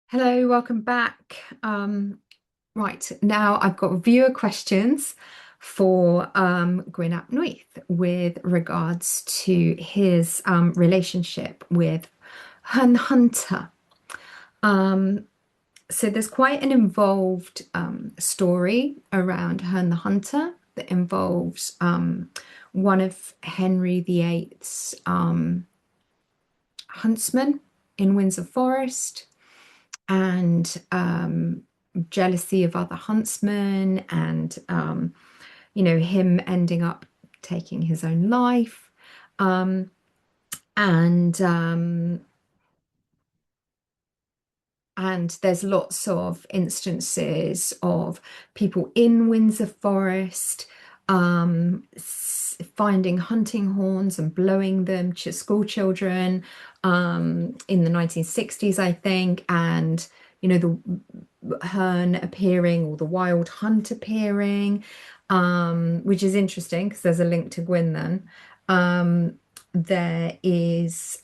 Hello, welcome back. Right, now I've got viewer questions for Gwyn ap Nuith with regards to his relationship with Herne the Hunter. Um, so there's quite an involved story around Herne the Hunter that involves one of Henry VIII's huntsmen in Windsor Forest and jealousy of other huntsmen and him ending up taking his own life. Um, and and there's lots of instances of people in Windsor Forest finding hunting horns and blowing them to school children in the 1960s, I think, and the Herne appearing or the wild hunt appearing, which is interesting because there's a link to Gwyn then. There is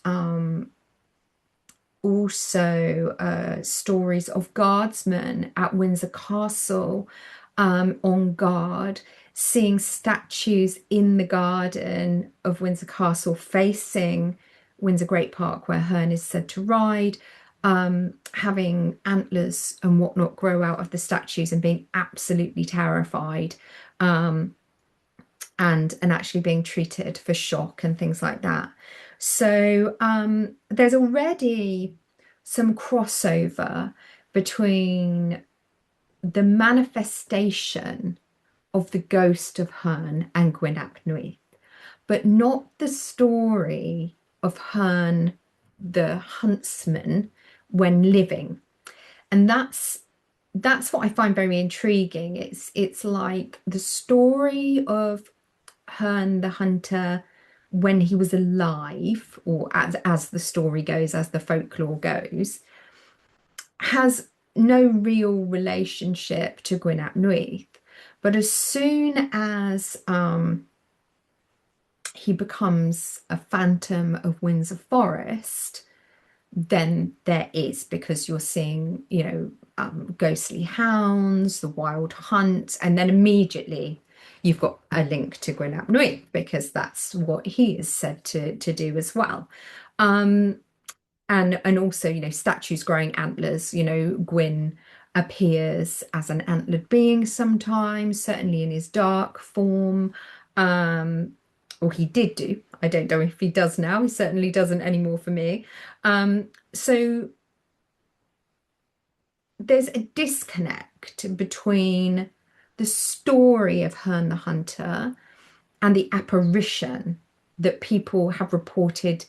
also stories of guardsmen at Windsor Castle on guard, seeing statues in the garden of Windsor Castle facing Windsor Great Park, where Herne is said to ride, having antlers and whatnot grow out of the statues and being absolutely terrified. And actually being treated for shock and things like that. So there's already some crossover between the manifestation of the ghost of Herne and Gwyn ap Nuith, but not the story of Herne the huntsman when living. And that's what I find very intriguing. It's like the story of Herne the Hunter when he was alive, or as the story goes, as the folklore goes, has no real relationship to Gwyn ap Nuith. But as soon as he becomes a phantom of Windsor Forest, then there is, because you're seeing, ghostly hounds, the wild hunt, and then immediately you've got a link to Gwyn ap Nuith because that's what he is said to do as well. Um, and also, statues growing antlers, Gwyn appears as an antlered being sometimes, certainly in his dark form. Or he did do. I don't know if he does now. He certainly doesn't anymore for me. So there's a disconnect between the story of Herne the Hunter and the apparition that people have reported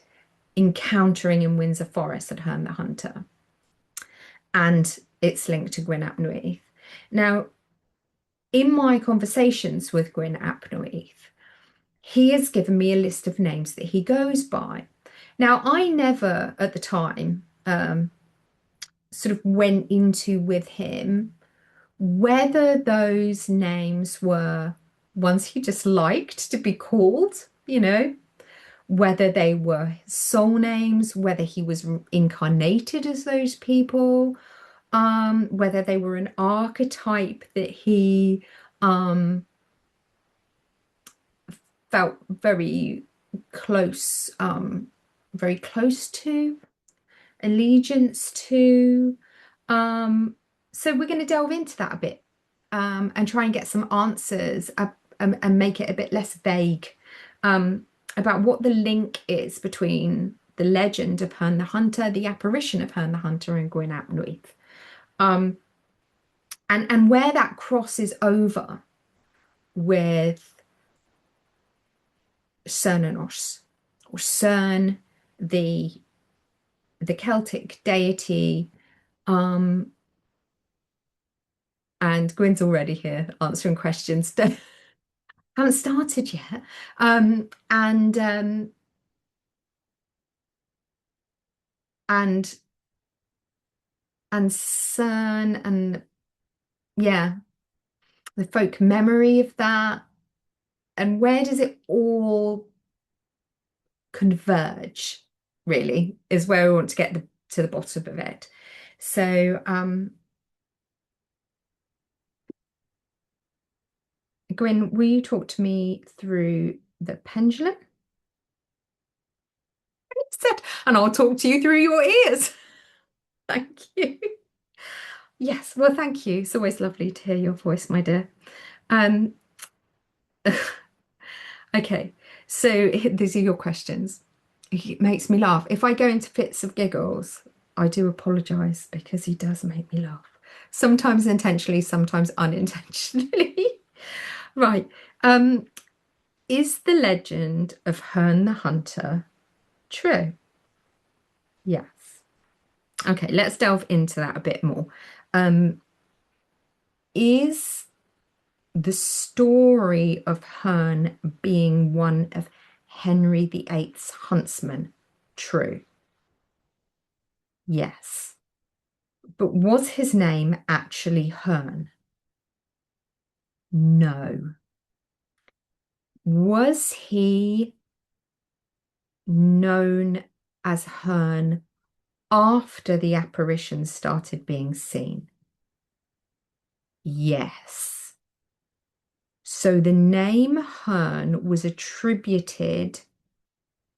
encountering in Windsor Forest at Herne the Hunter. And it's linked to Gwyn ap Nuith. Now, in my conversations with Gwyn ap Nuith, he has given me a list of names that he goes by. Now, I never at the time sort of went into with him whether those names were ones he just liked to be called, whether they were soul names, whether he was incarnated as those people, whether they were an archetype that he felt very close to, allegiance to. So we're going to delve into that a bit and try and get some answers and make it a bit less vague about what the link is between the legend of Herne the Hunter, the apparition of Herne the Hunter, and Gwyn ap Nuith, and where that crosses over with Cernunnos, or Cern, the Celtic deity. And Gwyn's already here answering questions. Haven't started yet. And and Cern, and yeah, the folk memory of that. And where does it all converge, really, is where we want to get to the bottom of it. So, Gwyn, will you talk to me through the pendulum? Said, and I'll talk to you through your ears. Thank you. Yes, well, thank you. It's always lovely to hear your voice, my dear. Um, okay, so these are your questions. It makes me laugh. If I go into fits of giggles, I do apologise because he does make me laugh. Sometimes intentionally, sometimes unintentionally. Right. Um, is the legend of Herne the Hunter true? Yes. Okay, let's delve into that a bit more. Um, is the story of Herne being one of Henry VIII's huntsmen true? Yes. But was his name actually Herne? No. Was he known as Herne after the apparitions started being seen? Yes. So the name Herne was attributed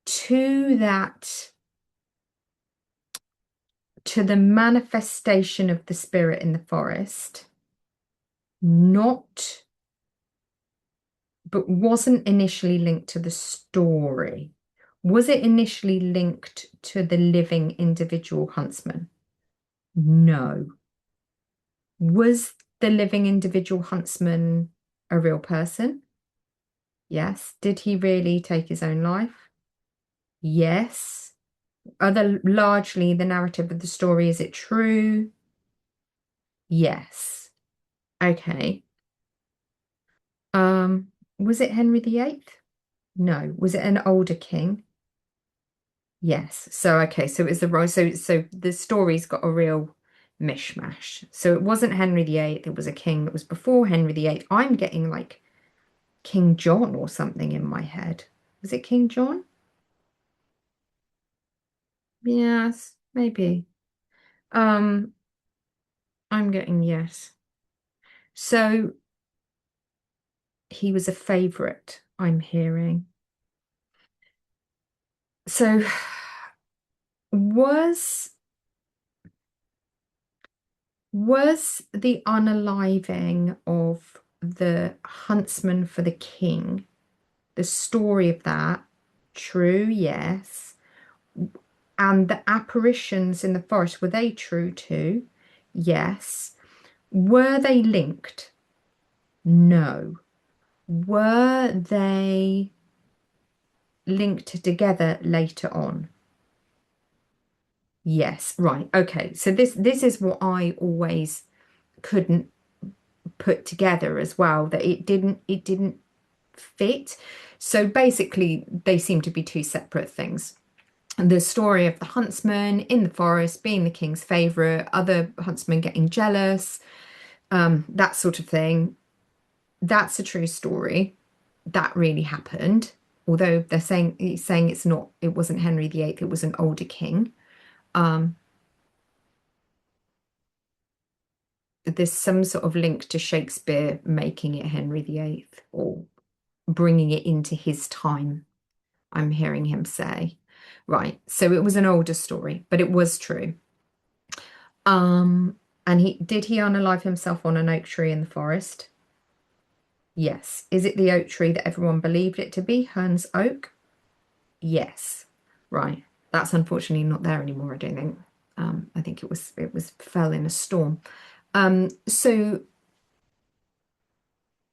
to the manifestation of the spirit in the forest, not, but wasn't initially linked to the story. Was it initially linked to the living individual huntsman? No. Was the living individual huntsman a real person? Yes. Did he really take his own life? Yes. Largely the narrative of the story, is it true? Yes. Okay. Was it Henry VIII? No. Was it an older king? Yes. So okay, so it was the right. So the story's got a real mishmash. So it wasn't Henry VIII, it was a king that was before Henry VIII. I'm getting like King John or something in my head. Was it King John? Yes, maybe. Um, I'm getting yes. So he was a favorite, I'm hearing. So was was the unaliving of the huntsman for the king, the story of that, true? Yes. And the apparitions in the forest, were they true too? Yes. Were they linked? No. Were they linked together later on? Yes. Right. Okay. So this is what I always couldn't put together as well, that it didn't fit. So basically they seem to be two separate things. The story of the huntsman in the forest being the king's favorite, other huntsmen getting jealous, that sort of thing. That's a true story. That really happened. Although he's saying it's not, it wasn't Henry VIII, it was an older king. Um, there's some sort of link to Shakespeare making it Henry VIII or bringing it into his time, I'm hearing him say. Right, so it was an older story, but it was true. And he unalive himself on an oak tree in the forest? Yes. Is it the oak tree that everyone believed it to be, Herne's oak? Yes. Right. That's unfortunately not there anymore, I don't think. I think it was fell in a storm. So,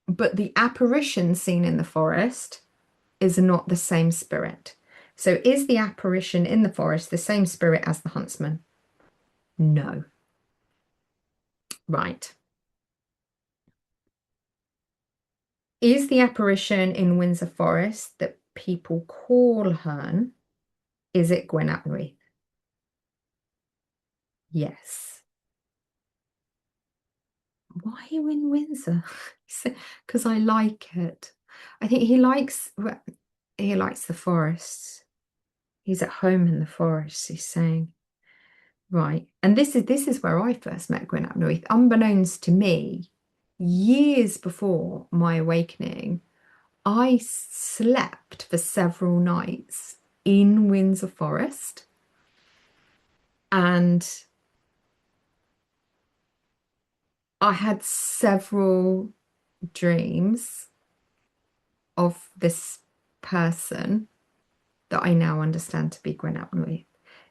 but the apparition seen in the forest is not the same spirit. So is the apparition in the forest the same spirit as the huntsman? No. Right. Is the apparition in Windsor Forest that people call Herne, is it Gwyn? Yes. Why are you in Windsor? Because I like it. I think he likes the forests. He's at home in the forest, he's saying. Right. And this is where I first met Gwyn ap Nuith, unbeknownst to me, years before my awakening. I slept for several nights in Windsor Forest, and I had several dreams of this person that I now understand to be Gwyn ap Nuith.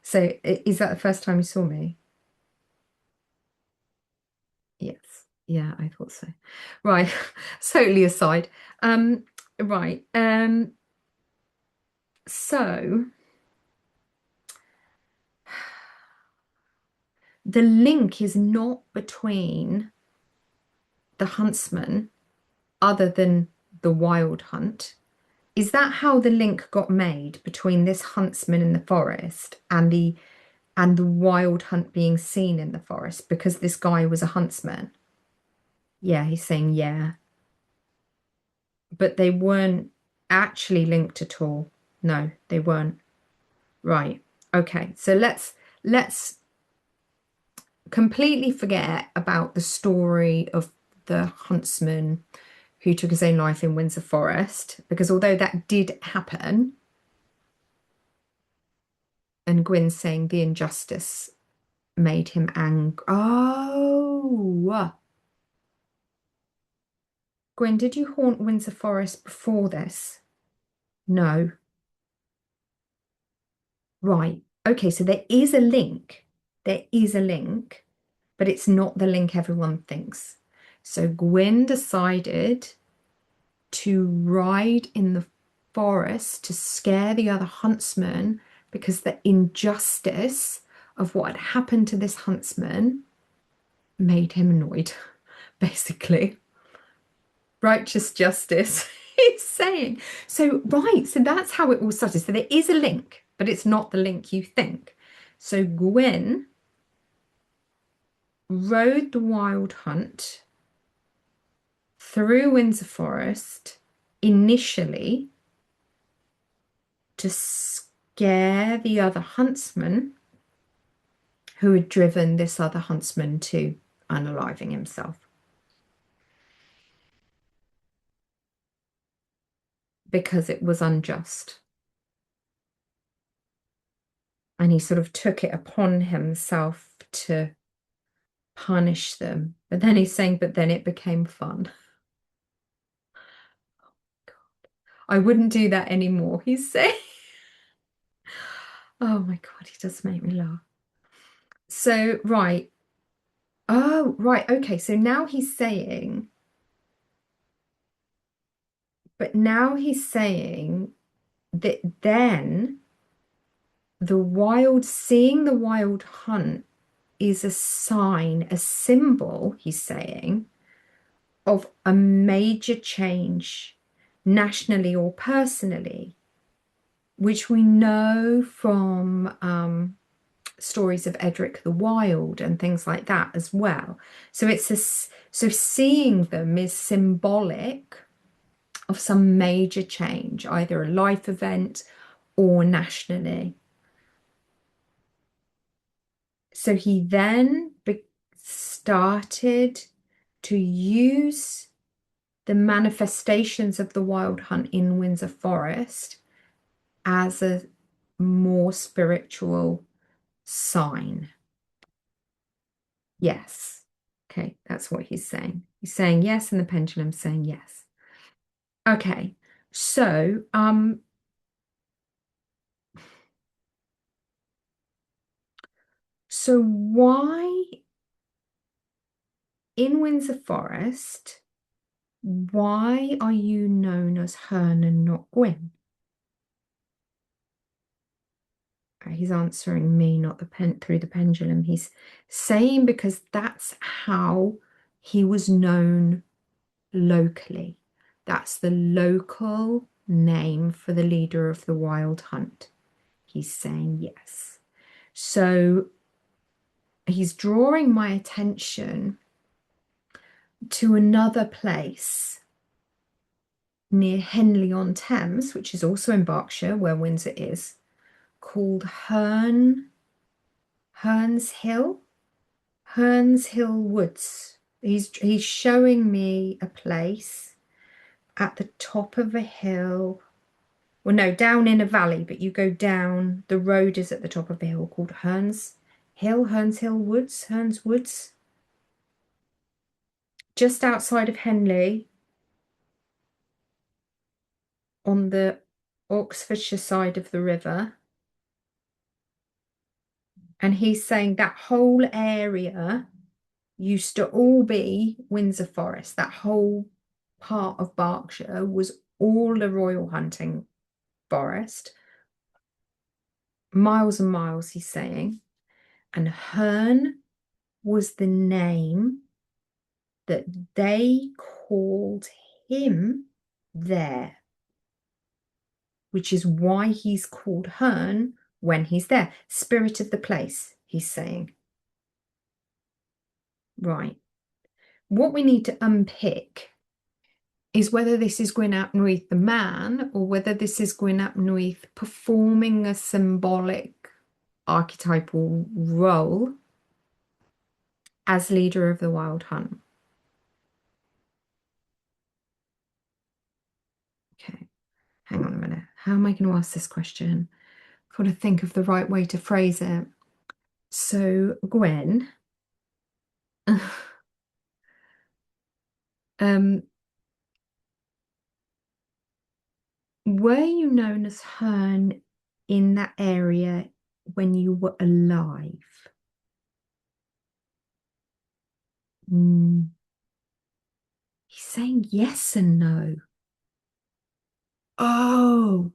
So is that the first time you saw me? Yes. Yeah, I thought so. Right. Totally aside. Um, right. So the link is not between the huntsman other than the wild hunt. Is that how the link got made between this huntsman in the forest and the wild hunt being seen in the forest because this guy was a huntsman? Yeah, he's saying yeah, but they weren't actually linked at all. No, they weren't. Right. Okay. So let's completely forget about the story of the huntsman who took his own life in Windsor Forest, because although that did happen, and Gwyn saying the injustice made him angry. Oh, Gwyn, did you haunt Windsor Forest before this? No. Right. Okay, so there is a link. There is a link, but it's not the link everyone thinks. So Gwyn decided to ride in the forest to scare the other huntsmen because the injustice of what had happened to this huntsman made him annoyed, basically. Righteous justice, he's saying. So, right, so that's how it all started. So there is a link, but it's not the link you think. So Gwyn rode the wild hunt through Windsor Forest initially to scare the other huntsman who had driven this other huntsman to unaliving himself because it was unjust. And he sort of took it upon himself to punish them. But then he's saying, but then it became fun. I wouldn't do that anymore, he's saying. Oh my God, he does make me laugh. So, right. Oh, right. Okay. So now he's saying, but now he's saying that then seeing the wild hunt is a sign, a symbol, he's saying, of a major change nationally or personally, which we know from stories of Edric the Wild and things like that as well. So so seeing them is symbolic of some major change, either a life event or nationally. So he then started to use the manifestations of the wild hunt in Windsor Forest as a more spiritual sign. Yes. Okay, that's what he's saying. He's saying yes, and the pendulum's saying yes. Okay, so why in Windsor Forest, why are you known as Herne and not Gwyn? He's answering me, not the through the pendulum. He's saying because that's how he was known locally. That's the local name for the leader of the wild hunt. He's saying yes. So he's drawing my attention to another place near Henley-on-Thames, which is also in Berkshire, where Windsor is, called Herne Herne's Hill, Herne's Hill Woods. He's showing me a place at the top of a hill. Well, no, down in a valley, but you go down, the road is at the top of a hill called Herne's Hill Woods, Herne's Woods. Just outside of Henley, on the Oxfordshire side of the river. And he's saying that whole area used to all be Windsor Forest. That whole part of Berkshire was all a royal hunting forest. Miles and miles, he's saying. And Herne was the name that they called him there, which is why he's called Herne when he's there. Spirit of the place, he's saying. Right. What we need to unpick is whether this is Gwyn ap Nuith the man, or whether this is Gwyn ap Nuith performing a symbolic archetypal role as leader of the wild hunt. Okay, hang on a minute. How am I going to ask this question? I've got to think of the right way to phrase it. So, Gwyn, um, were you known as Herne in that area when you were alive? Mm. He's saying yes and no. Oh,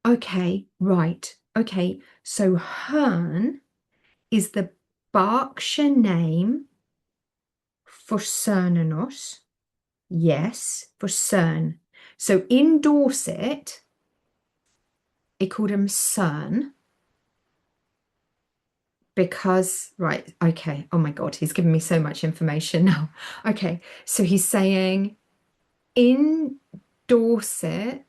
okay, right. Okay, so Herne is the Berkshire name for Cernunnos. Yes, for Cern. So in Dorset, they called him Cern because, right, okay. Oh my God, he's given me so much information now. Okay, so he's saying in Dorset,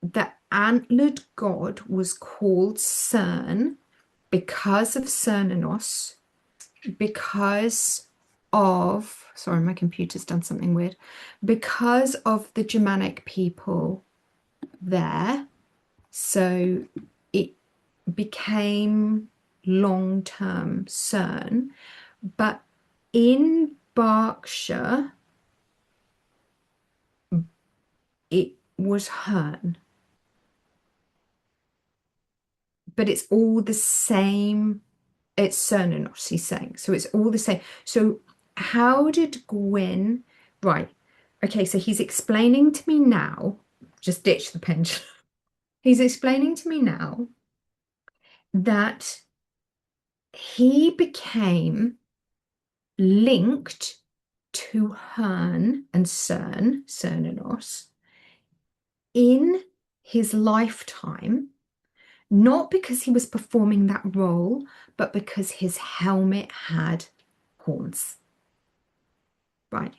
the antlered god was called Cern because of Cernunnos, because of, sorry, my computer's done something weird, because of the Germanic people there. So it became long-term Cern, but in Berkshire, it was Herne. But it's all the same. It's Cernunnos, he's saying. So it's all the same. So how did Gwyn, right? Okay, so he's explaining to me now, just ditch the pendulum. He's explaining to me now that he became linked to Herne and Cernunnos, in his lifetime, not because he was performing that role, but because his helmet had horns. Right.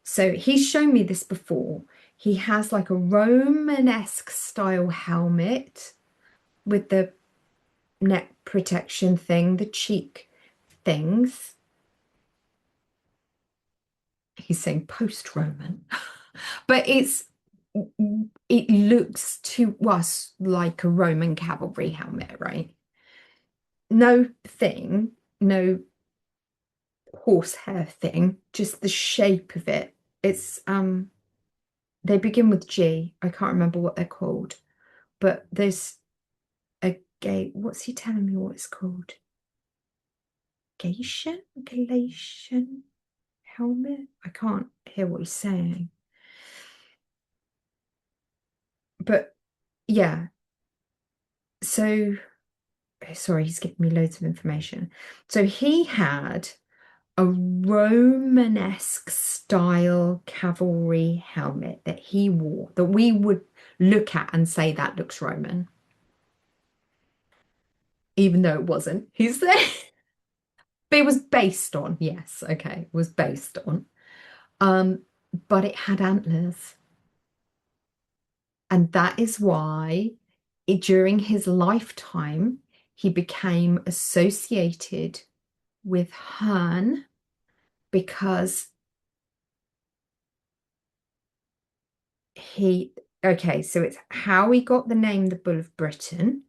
So he's shown me this before. He has like a Romanesque style helmet with the neck protection thing, the cheek things. He's saying post-Roman, but it looks to us like a Roman cavalry helmet, right? No thing, no horsehair thing, just the shape of it. It's they begin with G. I can't remember what they're called, but there's a gate. What's he telling me what it's called? Galatian helmet? I can't hear what he's saying. But yeah, so sorry, he's giving me loads of information. So he had a Romanesque style cavalry helmet that he wore that we would look at and say that looks Roman, even though it wasn't. He's there. But it was based on, yes, okay, it was based on. But it had antlers. And that is why during his lifetime, he became associated with Herne because okay, so it's how he got the name the Bull of Britain,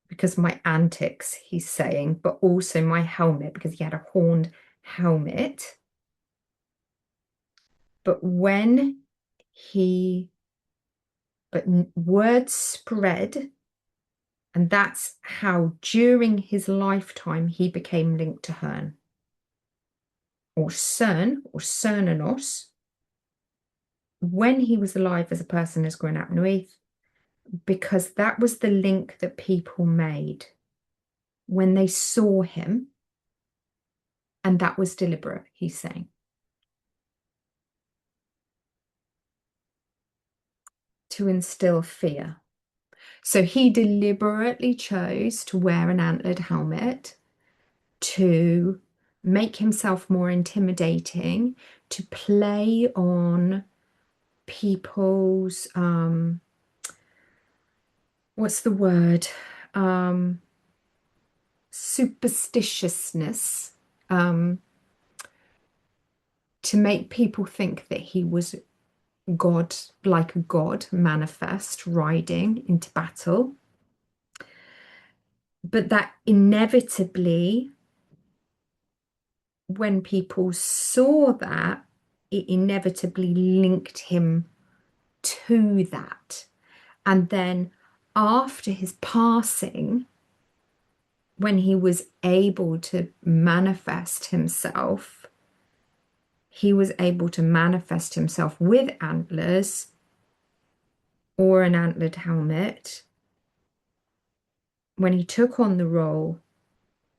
because of my antics, he's saying, but also my helmet, because he had a horned helmet. But when he, but word spread, and that's how during his lifetime he became linked to Herne, or Cern, or Cernanos, when he was alive as a person as Gwyn ap Nuith, because that was the link that people made when they saw him, and that was deliberate, he's saying. To instill fear. So he deliberately chose to wear an antlered helmet to make himself more intimidating, to play on people's what's the word? Superstitiousness, to make people think that he was God, like a god manifest riding into battle. But that inevitably, when people saw that, it inevitably linked him to that. And then after his passing, when he was able to manifest himself, he was able to manifest himself with antlers or an antlered helmet. When he took on the role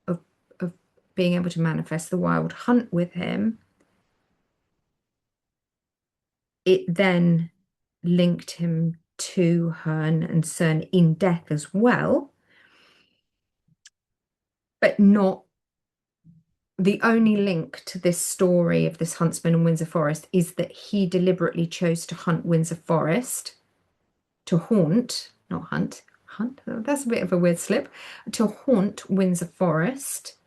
of being able to manifest the wild hunt with him, it then linked him to Herne and Cern in death as well, but not the only link to this story of this huntsman in Windsor Forest is that he deliberately chose to hunt Windsor Forest, to haunt, not hunt, hunt, that's a bit of a weird slip, to haunt Windsor Forest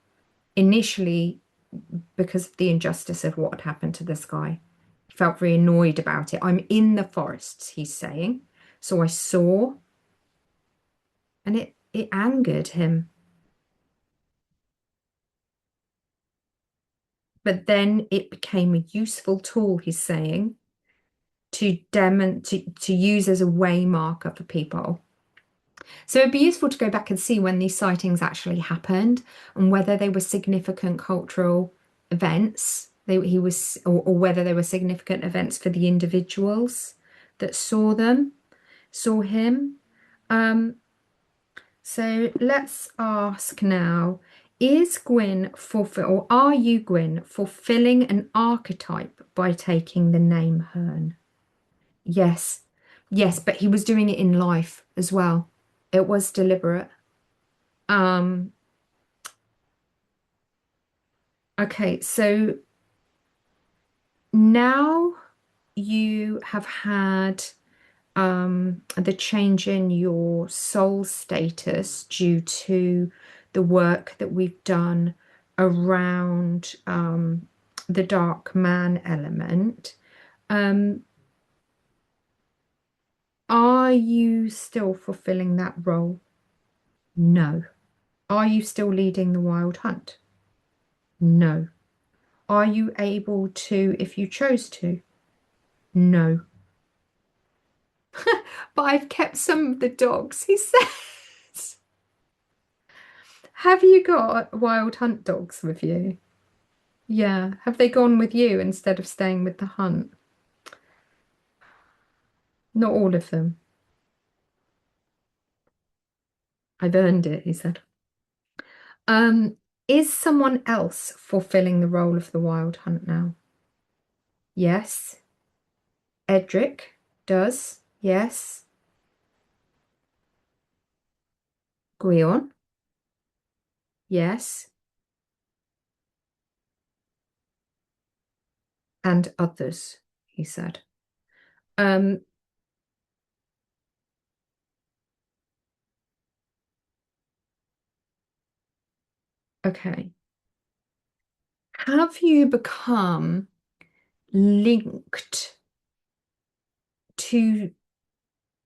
initially because of the injustice of what had happened to this guy. He felt very annoyed about it. I'm in the forests, he's saying. So I saw, and it angered him. But then it became a useful tool, he's saying, to use as a way marker for people. So it'd be useful to go back and see when these sightings actually happened and whether they were significant cultural events. Or whether they were significant events for the individuals that saw him. So let's ask now, are you, Gwyn, fulfilling an archetype by taking the Name Herne? Yes. Yes, but he was doing it in life as well. It was deliberate. Um, okay, so now you have had the change in your soul status due to the work that we've done around the dark man element. Are you still fulfilling that role? No. Are you still leading the wild hunt? No. Are you able to if you chose to? No. But I've kept some of the dogs, he says. Have you got wild hunt dogs with you? Yeah. Have they gone with you instead of staying with the hunt? Not all of them. I've earned it, he said. Um, is someone else fulfilling the role of the wild hunt now? Yes. Edric does. Yes. Gwion? Yes. And others, he said. Um, Okay. Have you become linked to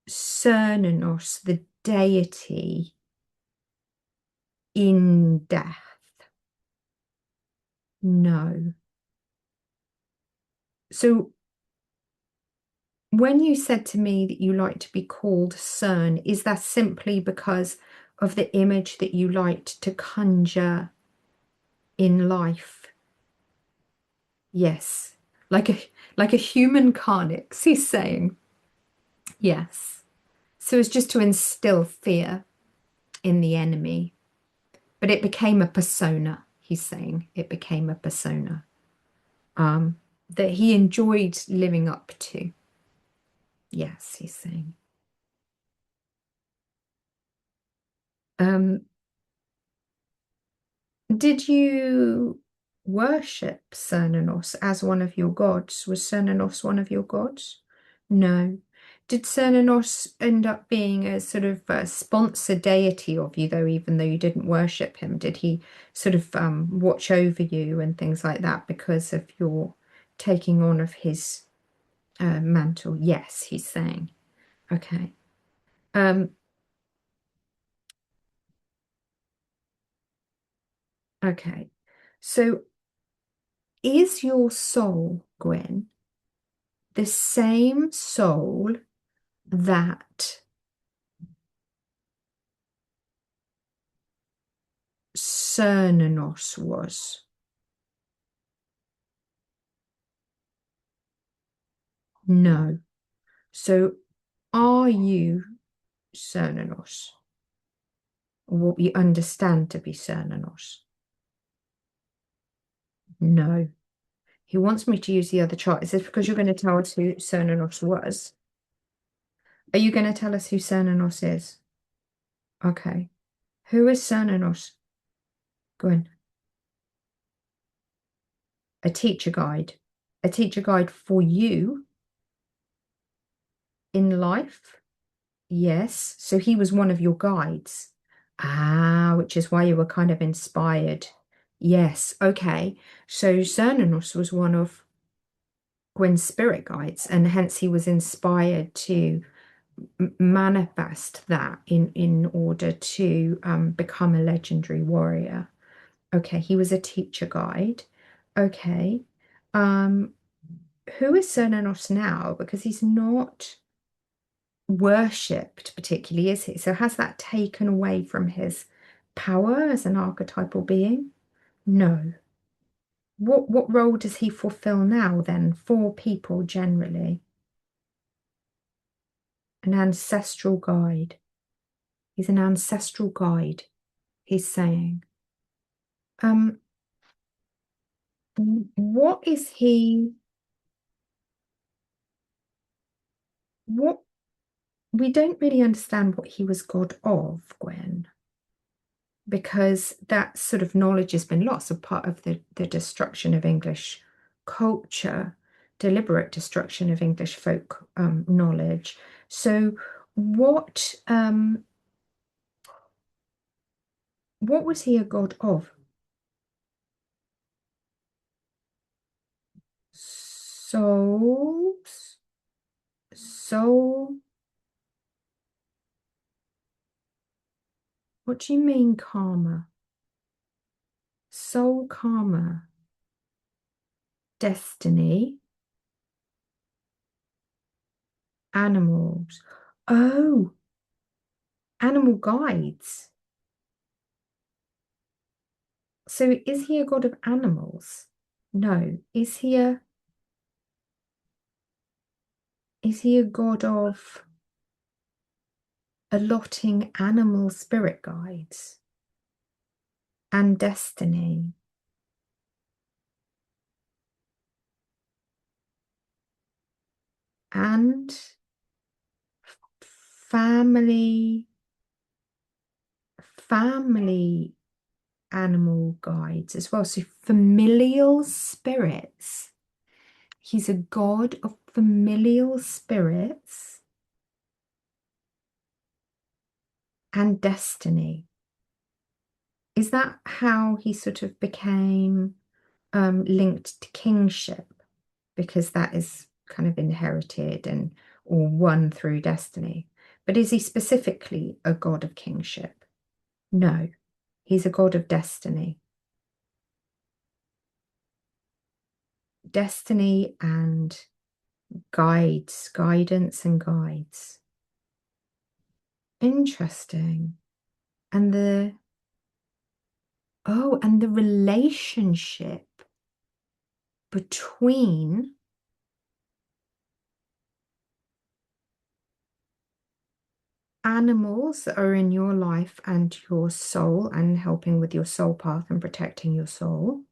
Cernunnos, the deity, in death? No. So when you said to me that you like to be called Cern, is that simply because of the image that you liked to conjure in life? Yes. Like a human carnix, he's saying. Yes. So it's just to instill fear in the enemy. But it became a persona, he's saying. It became a persona that he enjoyed living up to. Yes, he's saying. Um, did you worship Cernunnos as one of your gods? Was Cernunnos one of your gods? No. Did Cernunnos end up being a sort of sponsor deity of you, though, even though you didn't worship him? Did he sort of watch over you and things like that because of your taking on of his mantle? Yes, he's saying. Okay. Um, okay. So is your soul, Gwyn, the same soul that Cernunnos was? No. So are you Cernunnos, or what we understand to be Cernunnos? No. He wants me to use the other chart. Is this because you're going to tell us who Cernunnos was? Are you going to tell us who Cernunnos is? Okay. Who is Cernunnos? Gwyn. A teacher guide. A teacher guide for you in life? Yes. So he was one of your guides. Ah, which is why you were kind of inspired. Yes. Okay. So Cernunnos was one of Gwyn's spirit guides, and hence he was inspired to manifest that in order to become a legendary warrior. Okay, he was a teacher guide. Okay. Um, who is Cernunnos now? Because he's not worshipped particularly, is he? So has that taken away from his power as an archetypal being? No. What role does he fulfill now then for people generally? An ancestral guide. He's an ancestral guide, he's saying. Um, what is he? What we don't really understand what he was god of, Gwen, because that sort of knowledge has been lost, a part of the destruction of English culture, deliberate destruction of English folk knowledge. So what was he a god of? Souls, soul. What do you mean karma? Soul karma, destiny, animals. Oh, animal guides. So is he a god of animals? No. Is he a god of allotting animal spirit guides and destiny and family family animal guides as well? So familial spirits. He's a god of familial spirits and destiny. Is that how he sort of became linked to kingship? Because that is kind of inherited and or won through destiny. But is he specifically a god of kingship? No, he's a god of destiny. Destiny and guides, guidance and guides. Interesting. And and the relationship between animals that are in your life and your soul and helping with your soul path and protecting your soul.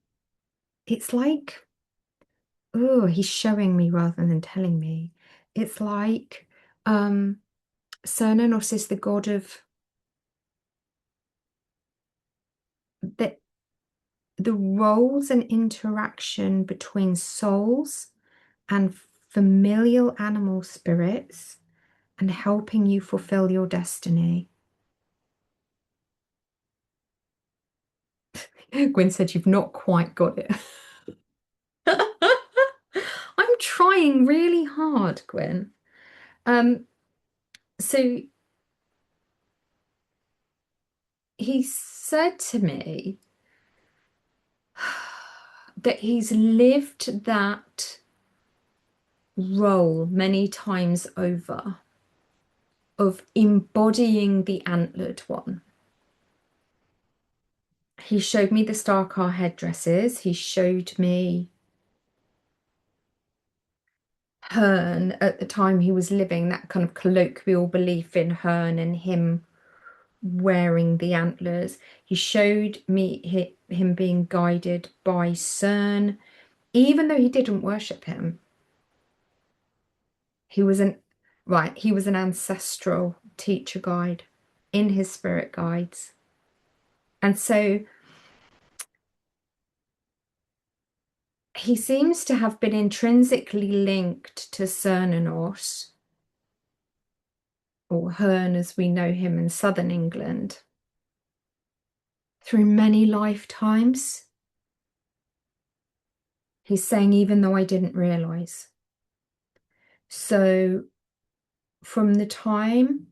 It's like, oh, he's showing me rather than telling me. It's like Cernunnos is the god of the roles and interaction between souls and familial animal spirits and helping you fulfill your destiny. Gwyn said you've not quite got it. I'm trying really hard, Gwyn. Um, so he said to me that he's lived that role many times over of embodying the antlered one. He showed me the Starcar headdresses. He showed me Herne at the time he was living, that kind of colloquial belief in Herne and him wearing the antlers. He showed me him being guided by Cern, even though he didn't worship him. He was he was an ancestral teacher guide in his spirit guides. And so he seems to have been intrinsically linked to Cernunnos, or Herne as we know him in southern England, through many lifetimes. He's saying, even though I didn't realize. So from the time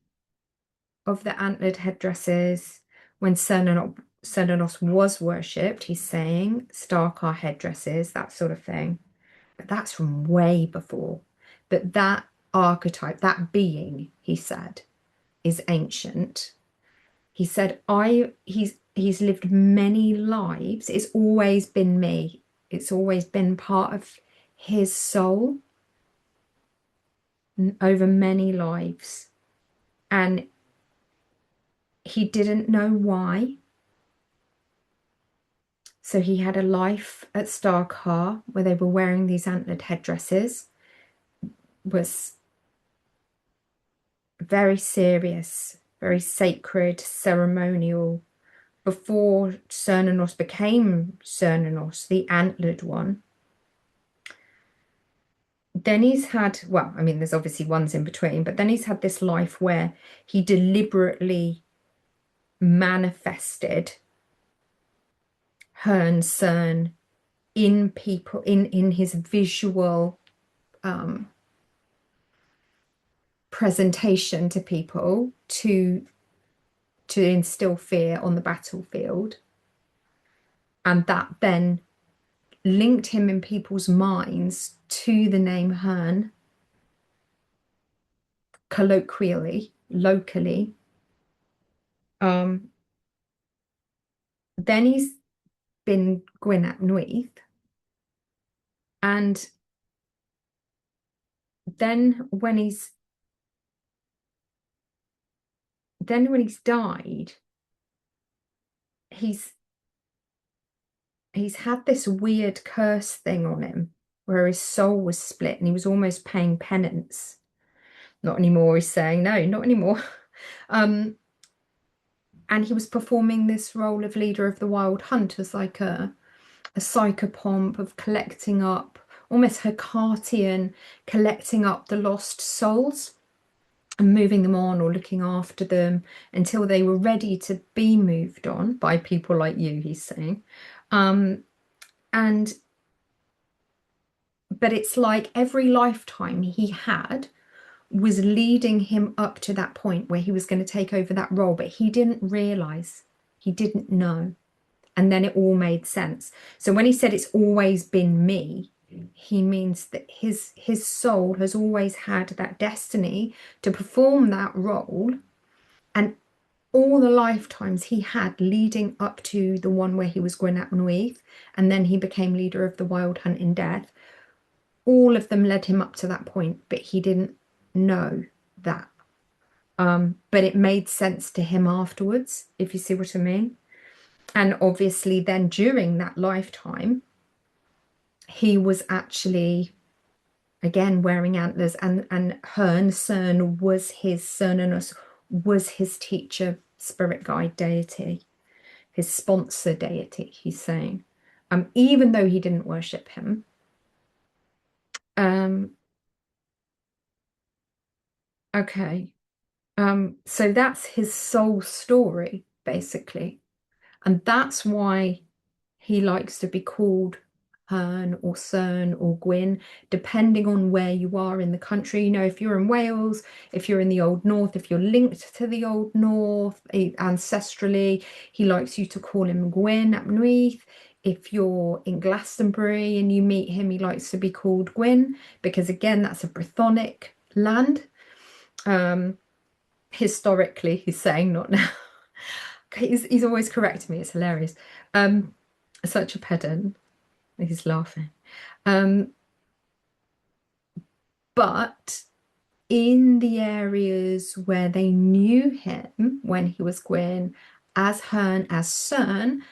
of the antlered headdresses, when Cernunnos was worshipped, he's saying Starcar headdresses, that sort of thing. But that's from way before. But that archetype, that being, he said, is ancient. He said, he's lived many lives. It's always been me. It's always been part of his soul over many lives. And he didn't know why. So he had a life at Starcar where they were wearing these antlered headdresses, was very serious, very sacred, ceremonial. Before Cernunnos became Cernunnos, the antlered one. Then he's had, well, I mean, there's obviously ones in between, but then he's had this life where he deliberately manifested Herne Cern in people, in his visual presentation to people to instill fear on the battlefield. And that then linked him in people's minds to the name Herne, colloquially, locally. Then he's been Gwyn ap Nuith, and then when he's died, he's had this weird curse thing on him where his soul was split and he was almost paying penance. Not anymore, he's saying, no, not anymore. And he was performing this role of leader of the wild hunt as like a psychopomp of collecting up, almost Hecatian, collecting up the lost souls. and moving them on or looking after them until they were ready to be moved on by people like you, he's saying. Um, and but it's like every lifetime he had was leading him up to that point where he was going to take over that role, but he didn't realize, he didn't know. And then it all made sense. So when he said it's always been me, he means that his soul has always had that destiny to perform that role. And all the lifetimes he had leading up to the one where he was Gwyn ap Nuith, and then he became leader of the Wild Hunt in Death, all of them led him up to that point, but he didn't know that. But it made sense to him afterwards, if you see what I mean. And obviously then during that lifetime, he was actually again wearing antlers, and Herne, Cern was his Cernunnos, was his teacher, spirit guide deity, his sponsor deity, he's saying. Even though he didn't worship him. Okay. So that's his soul story, basically. And that's why he likes to be called Herne or Cern or Gwyn, depending on where you are in the country. You know, if you're in Wales, if you're in the Old North, if you're linked to the Old North ancestrally, he likes you to call him Gwyn ap Nuith. If you're in Glastonbury and you meet him, he likes to be called Gwyn, because again, that's a Brythonic land. Historically, he's saying, not now. He's always correcting me. It's hilarious. Such a pedant. He's laughing. But in the areas where they knew him when he was Gwyn, as Herne, as Cern,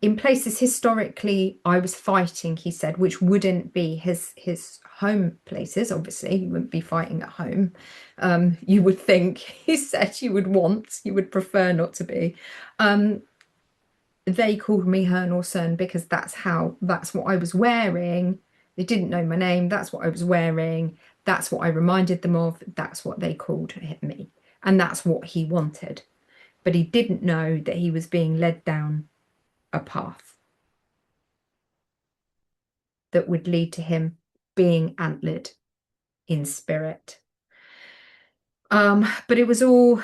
in places historically I was fighting, he said, which wouldn't be his home places. Obviously, he wouldn't be fighting at home. You would think, he said, you would prefer not to be. They called me Herne or Cern because that's what I was wearing. They didn't know my name. That's what I was wearing. That's what I reminded them of. That's what they called me. And that's what he wanted. But he didn't know that he was being led down a path that would lead to him being antlered in spirit. But it was all,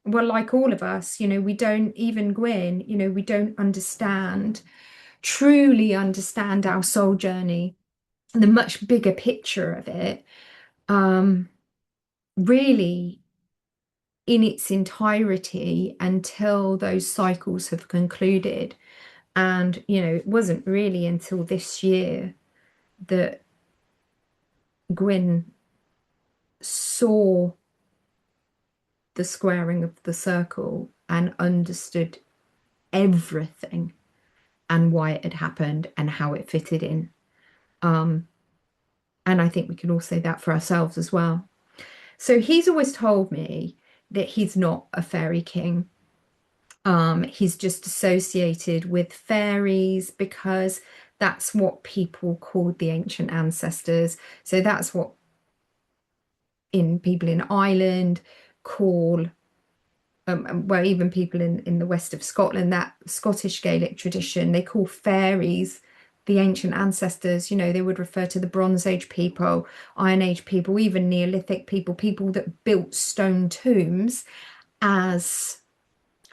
well, like all of us, we don't, even Gwyn, we don't truly understand our soul journey, the much bigger picture of it, really in its entirety until those cycles have concluded. And, it wasn't really until this year that Gwyn saw the squaring of the circle and understood everything and why it had happened and how it fitted in. And I think we can all say that for ourselves as well. So he's always told me that he's not a fairy king. He's just associated with fairies because that's what people called the ancient ancestors. So that's what people in Ireland call, well, even people in the west of Scotland, that Scottish Gaelic tradition, they call fairies the ancient ancestors. They would refer to the Bronze Age people, Iron Age people, even Neolithic people, people that built stone tombs as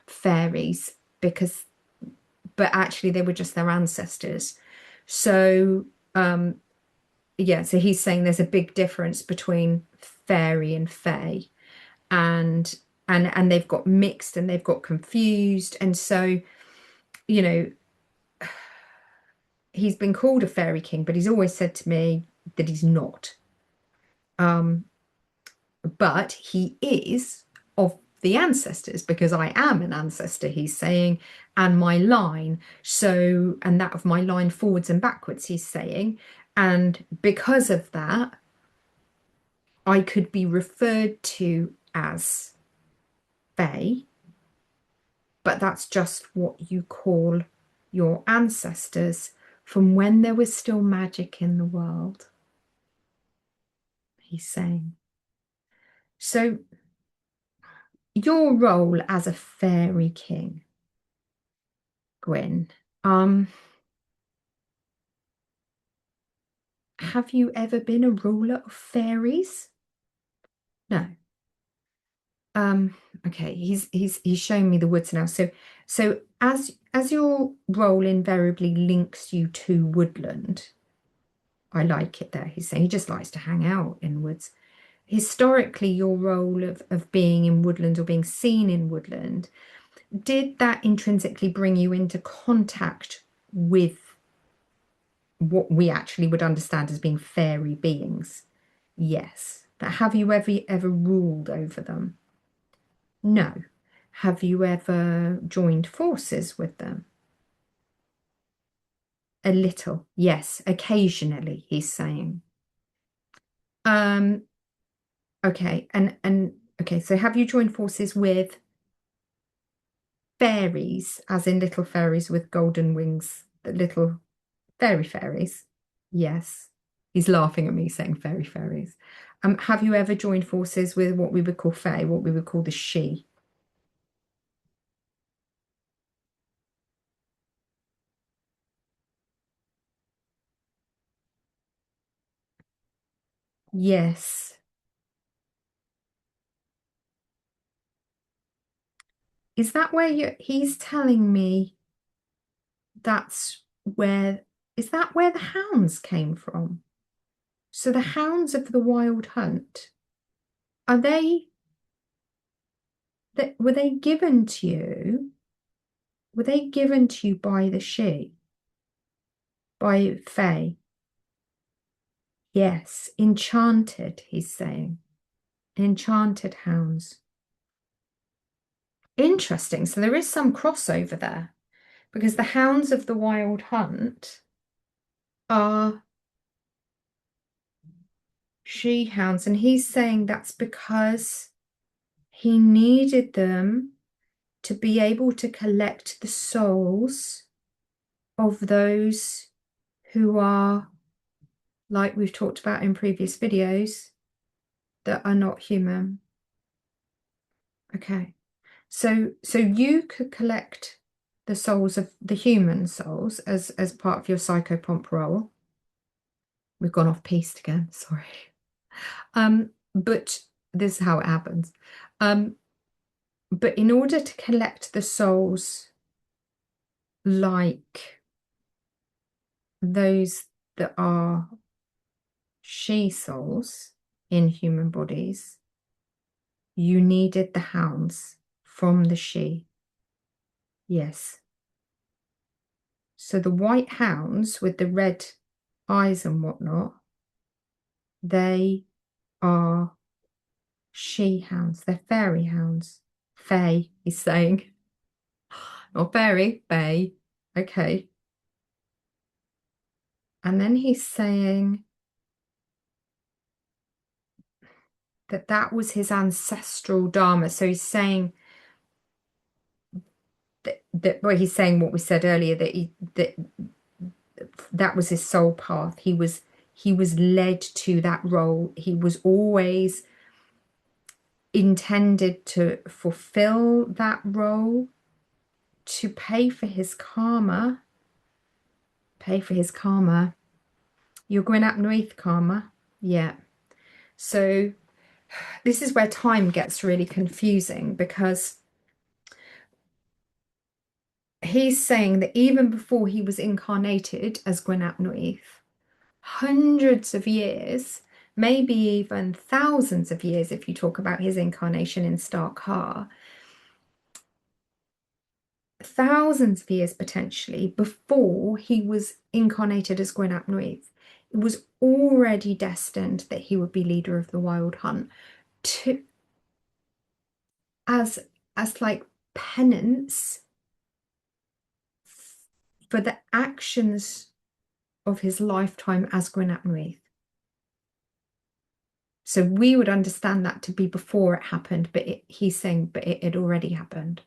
fairies, but actually they were just their ancestors. So yeah, so he's saying there's a big difference between fairy and fae, and they've got mixed and they've got confused. And so, he's been called a fairy king, but he's always said to me that he's not. But he is of the ancestors, because I am an ancestor, he's saying, and my line, so, and that of my line forwards and backwards, he's saying. And because of that, I could be referred to as fae, but that's just what you call your ancestors from when there was still magic in the world, he's saying. So your role as a fairy king, Gwyn, have you ever been a ruler of fairies? No. Um, okay, he's showing me the woods now. So as your role invariably links you to woodland, I like it there. He's saying he just likes to hang out in woods. Historically, your role of being in woodland or being seen in woodland, did that intrinsically bring you into contact with what we actually would understand as being fairy beings? Yes. But have you ever ruled over them? No. Have you ever joined forces with them? A little, yes, occasionally, he's saying. Um, okay, and okay, so have you joined forces with fairies, as in little fairies with golden wings, the little fairies? Yes. He's laughing at me saying fairies. Have you ever joined forces with what we would call fae, what we would call the she? Yes. Is that where he's telling me that's where, is that where the hounds came from? So the hounds of the Wild Hunt, are they, that were they given to you? Were they given to you by the she? By Faye? Yes, enchanted, he's saying. Enchanted hounds. Interesting. So there is some crossover there because the hounds of the Wild Hunt are she hounds, and he's saying that's because he needed them to be able to collect the souls of those who are, like we've talked about in previous videos, that are not human. Okay. So you could collect the souls of the human souls as part of your psychopomp role. We've gone off piste again, sorry. But this is how it happens. Um, but in order to collect the souls like those that are she souls in human bodies, you needed the hounds from the she. Yes. So the white hounds with the red eyes and whatnot, they are she hounds. They're fairy hounds. Fae, he's saying. Not fairy, fae. Okay. And then he's saying that that was his ancestral dharma. So he's saying that well, he's saying what we said earlier, that was his soul path. He was led to that role. He was always intended to fulfill that role, to pay for his karma. Pay for his karma. You're going up Nuith karma. Yeah. So this is where time gets really confusing because he's saying that even before he was incarnated as Gwyn ap Nuith, hundreds of years, maybe even thousands of years, if you talk about his incarnation in Stark-Har, thousands of years potentially before he was incarnated as Gwyn ap Nuith, it was already destined that he would be leader of the Wild Hunt to as like penance for the actions of his lifetime as Gwyn ap Nuith. So we would understand that to be before it happened, but he's saying, but it had already happened.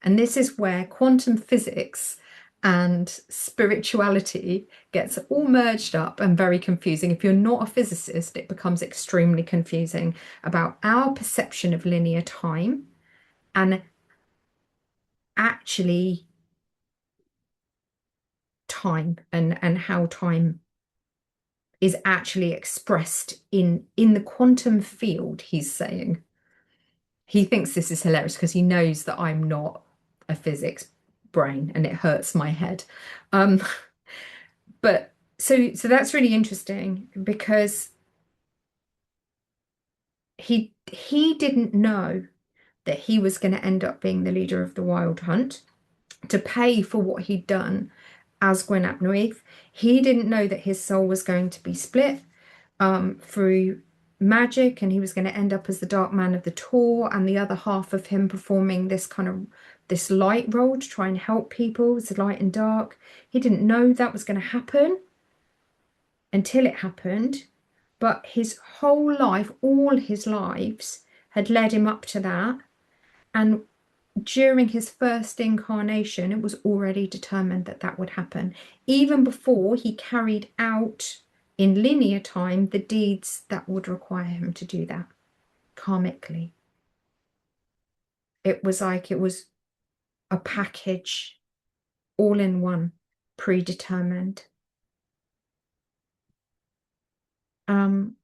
And this is where quantum physics and spirituality gets all merged up and very confusing. If you're not a physicist, it becomes extremely confusing about our perception of linear time and actually time and how time is actually expressed in the quantum field, he's saying. He thinks this is hilarious because he knows that I'm not a physics brain and it hurts my head. Um, but so that's really interesting because he didn't know that he was going to end up being the leader of the Wild Hunt to pay for what he'd done as Gwyn ap Nuith. He didn't know that his soul was going to be split through magic, and he was going to end up as the Dark Man of the Tour, and the other half of him performing this kind of this light role to try and help people. It's light and dark. He didn't know that was going to happen until it happened, but his whole life, all his lives, had led him up to that. And during his first incarnation, it was already determined that that would happen, even before he carried out in linear time the deeds that would require him to do that karmically. It was like it was a package all in one, predetermined. I'm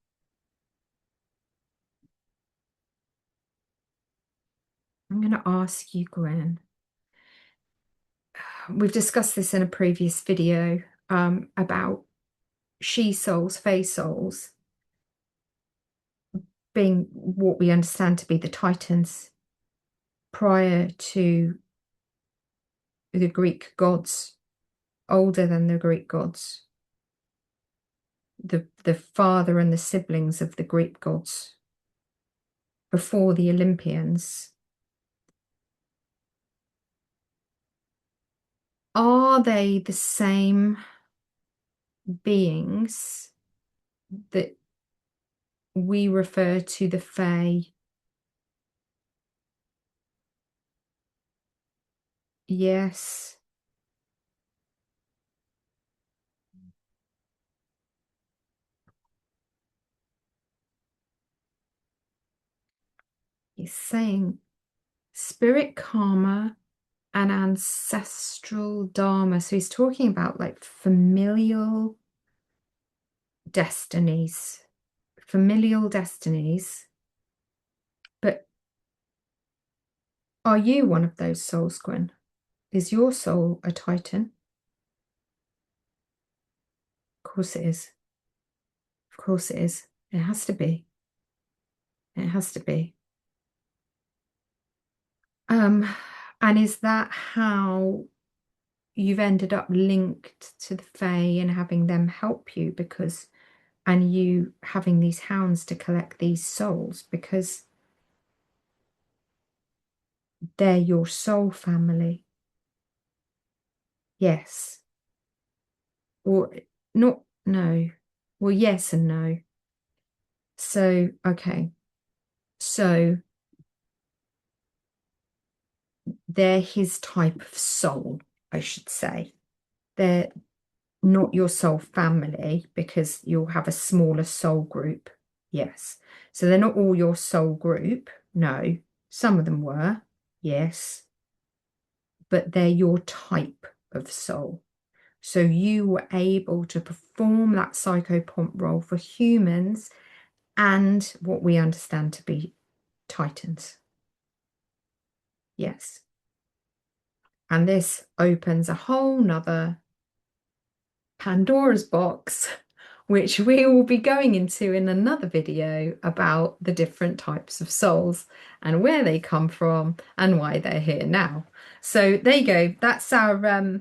going to ask you, Gwyn. We've discussed this in a previous video about she souls, fae souls, being what we understand to be the Titans prior to the Greek gods, older than the Greek gods, the father and the siblings of the Greek gods, before the Olympians. Are they the same beings that we refer to the fae? Yes. He's saying spirit karma and ancestral dharma. So he's talking about like familial destinies. Familial destinies. But are you one of those souls, Gwyn? Is your soul a Titan? Of course it is. Of course it is. It has to be. It has to be. And is that how you've ended up linked to the Fae and having them help you and you having these hounds to collect these souls because they're your soul family? Yes. Or not, no. Well, yes and no. So, okay. So they're his type of soul, I should say. They're not your soul family because you'll have a smaller soul group. Yes. So they're not all your soul group. No. Some of them were. Yes. But they're your type of soul. So you were able to perform that psychopomp role for humans and what we understand to be Titans. Yes. And this opens a whole nother Pandora's box, which we will be going into in another video about the different types of souls and where they come from and why they're here now. So there you go. That's our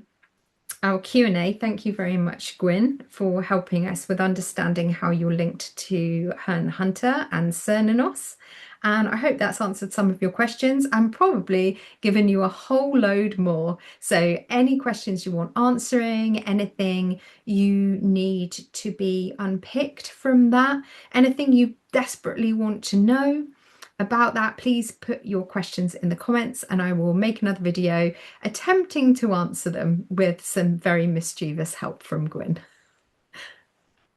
Q&A. Thank you very much, Gwyn, for helping us with understanding how you're linked to Herne the Hunter and Cernunnos. And I hope that's answered some of your questions and probably given you a whole load more. So any questions you want answering, anything you need to be unpicked from that, anything you desperately want to know, about that, please put your questions in the comments and I will make another video attempting to answer them with some very mischievous help from Gwyn.